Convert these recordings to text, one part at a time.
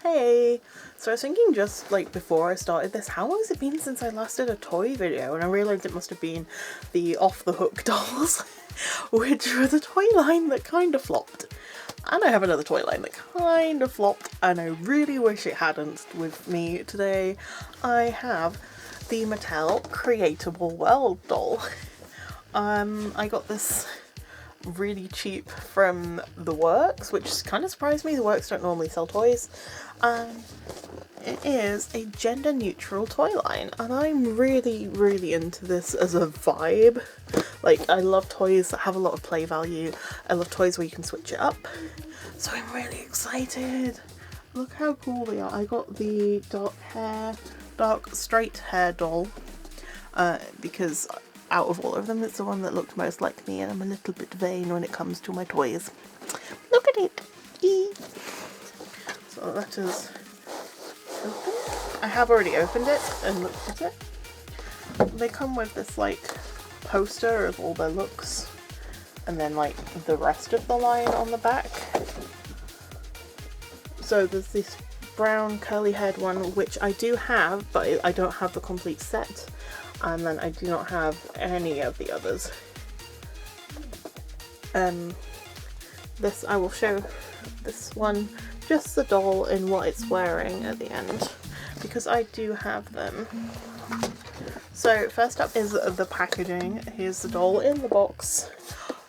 Hey! So I was thinking just like before I started this, how long has it been since I last did a toy video? And I realised it must have been the Off the Hook dolls, which was a toy line that kind of flopped. And I have another toy line that kind of flopped, and I really wish it hadn't. With me today, I have the Mattel Creatable World doll. I got this really cheap from The Works, which kind of surprised me. The Works don't normally sell toys. It is a gender neutral toy line, and I'm really into this as a vibe. Like, I love toys that have a lot of play value. I love toys where you can switch it up. So I'm really excited. Look how cool they are. I got the dark straight hair doll because out of all of them, it's the one that looked most like me, and I'm a little bit vain when it comes to my toys. Look at it! Eee. So that is open. I have already opened it and looked at it. They come with this like poster of all their looks, and then like the rest of the line on the back. So there's this brown curly haired one, which I do have, but I don't have the complete set. And then I do not have any of the others. This I will show this one, just the doll in what it's wearing at the end, because I do have them. So first up is the packaging. Here's the doll in the box.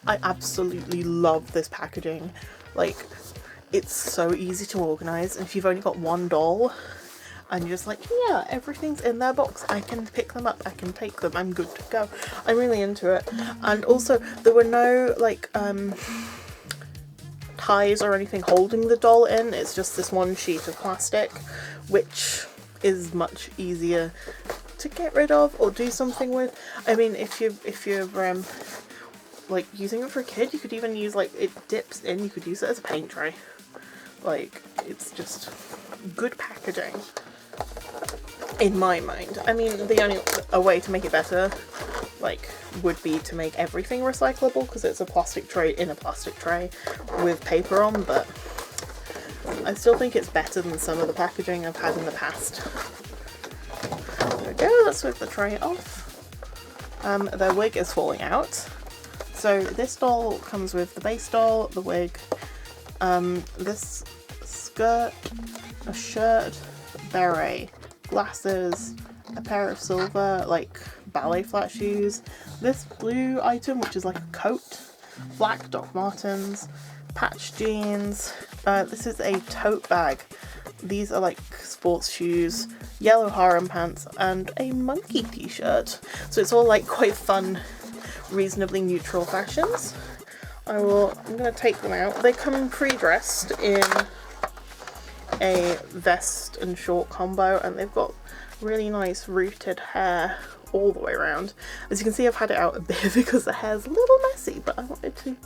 I absolutely love this packaging. Like, it's so easy to organise, and if you've only got one doll, and you're just like, yeah, everything's in their box, I can pick them up, I can take them, I'm good to go. I'm really into it. And also, there were no, like, ties or anything holding the doll in. It's just this one sheet of plastic, which is much easier to get rid of or do something with. I mean, if you're like, using it for a kid, you could even use, like, it dips in, you could use it as a paint tray. Like, it's just good packaging. In my mind. I mean, the only way to make it better, like, would be to make everything recyclable, because it's a plastic tray in a plastic tray with paper on, but I still think it's better than some of the packaging I've had in the past. There we go, let's whip the tray off. Their wig is falling out. So this doll comes with the base doll, the wig, this skirt, a shirt, beret, glasses, a pair of silver, like, ballet flat shoes, this blue item, which is like a coat, black Doc Martens, patch jeans, this is a tote bag, these are like sports shoes, yellow harem pants, and a monkey t-shirt. So it's all like quite fun, reasonably neutral fashions. I'm gonna take them out. They come pre-dressed in a vest and short combo, and they've got really nice rooted hair all the way around. As you can see, I've had it out a bit because the hair's a little messy, but I wanted to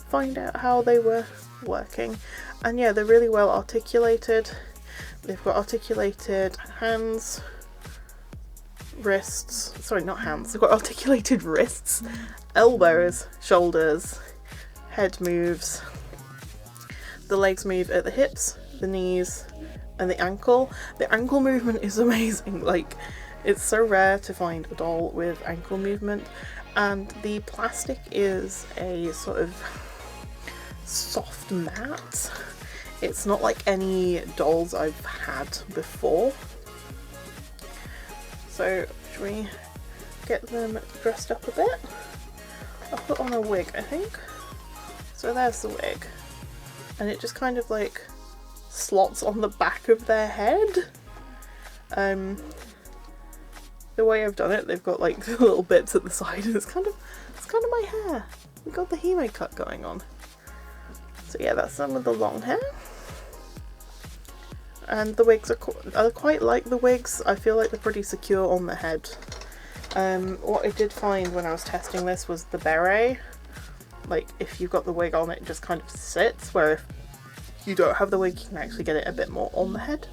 find out how they were working. And yeah, they're really well articulated. They've got articulated hands, wrists, sorry, not hands, they've got articulated wrists, elbows, shoulders, head moves, the legs move at the hips, the knees, and the ankle. The ankle movement is amazing. Like, it's so rare to find a doll with ankle movement, and the plastic is a sort of soft matte. It's not like any dolls I've had before. So should we get them dressed up a bit? I'll put on a wig, I think. So there's the wig, and it just kind of like slots on the back of their head. The way I've done it, they've got like little bits at the side, and it's kind of my hair. We've got the Hime cut going on. So yeah, that's some of the long hair. And the wigs I quite like the wigs. I feel like they're pretty secure on the head. What I did find when I was testing this was the beret. Like, if you've got the wig on, it just kind of sits, where if you don't have the wig, you can actually get it a bit more on the head.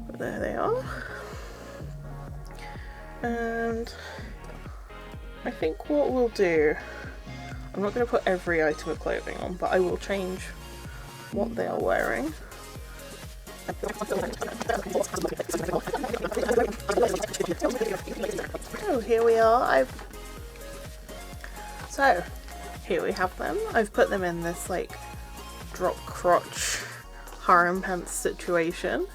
But there they are. And I think what we'll do, I'm not going to put every item of clothing on, but I will change what they are wearing. Oh, here we are. So, here we have them. I've put them in this like drop crotch harem pants situation.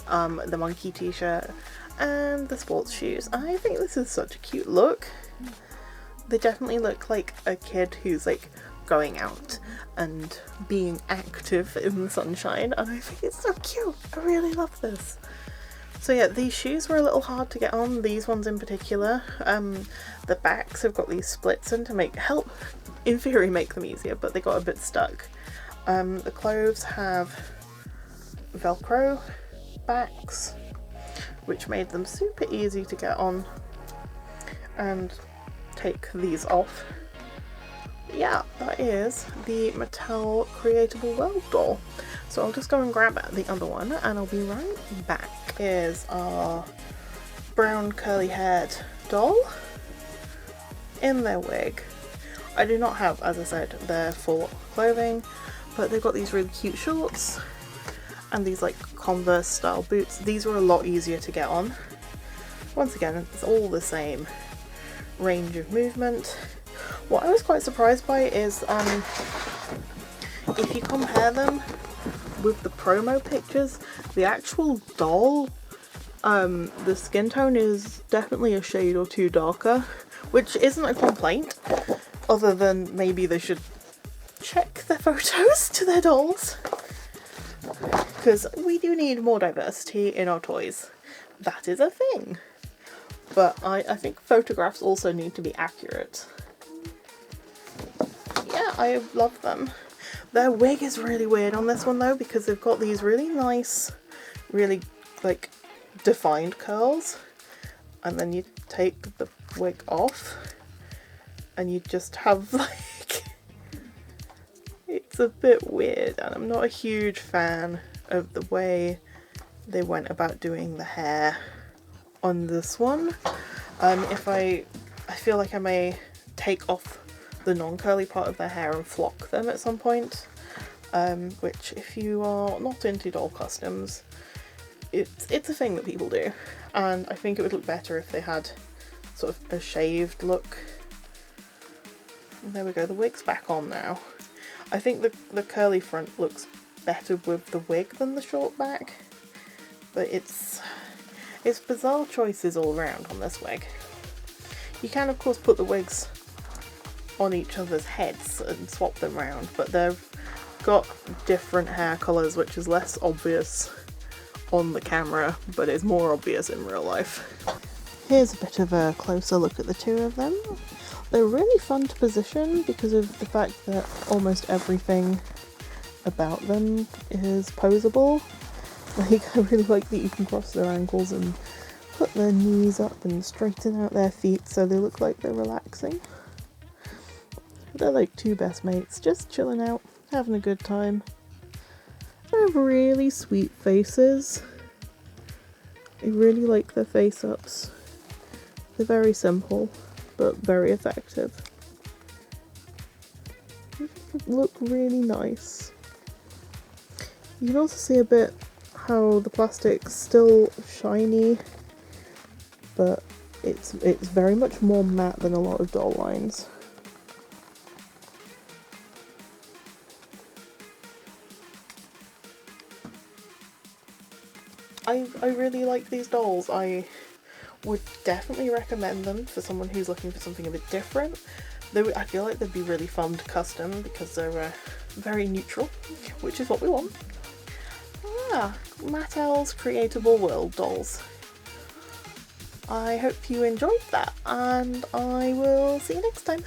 The monkey t-shirt and the sports shoes. I think this is such a cute look. They definitely look like a kid who's like going out and being active in the sunshine, and I think it's so cute. I really love this. So yeah, these shoes were a little hard to get on, these ones in particular. The backs have got these splits in to help in theory make them easier, but they got a bit stuck. The clothes have Velcro backs, which made them super easy to get on and take these off. Yeah, that is the Mattel Creatable World doll. So I'll just go and grab the other one and I'll be right back. Here's our brown curly haired doll in their wig. I do not have, as I said, their full clothing, but they've got these really cute shorts and these like Converse style boots. These were a lot easier to get on. Once again, it's all the same range of movement. What I was quite surprised by is if you compare them with the promo pictures, the actual doll, the skin tone is definitely a shade or two darker, which isn't a complaint, other than maybe they should check their photos to their dolls, because we do need more diversity in our toys. That is a thing. But I think photographs also need to be accurate. Yeah, I love them. Their wig is really weird on this one though, because they've got these really nice, really like defined curls, and then you take the wig off and you just have like, it's a bit weird, and I'm not a huge fan of the way they went about doing the hair on this one. I feel like I may take off the non-curly part of their hair and flock them at some point, which if you are not into doll customs, it's a thing that people do, and I think it would look better if they had sort of a shaved look. And there we go, the wig's back on now. I think the curly front looks better with the wig than the short back, but it's bizarre choices all around on this wig. You can of course put the wigs on each other's heads and swap them around, but they've got different hair colours, which is less obvious on the camera, but is more obvious in real life. Here's a bit of a closer look at the two of them. They're really fun to position because of the fact that almost everything about them is posable. Like, I really like that you can cross their ankles and put their knees up and straighten out their feet so they look like they're relaxing. They're like two best mates, just chilling out, having a good time. They have really sweet faces. I really like their face-ups. They're very simple, but very effective. They look really nice. You can also see a bit how the plastic's still shiny, but it's very much more matte than a lot of doll lines. I really like these dolls. I would definitely recommend them for someone who's looking for something a bit different. I feel like they'd be really fun to custom because they're very neutral, which is what we want. Ah, Mattel's Creatable World dolls. I hope you enjoyed that, and I will see you next time.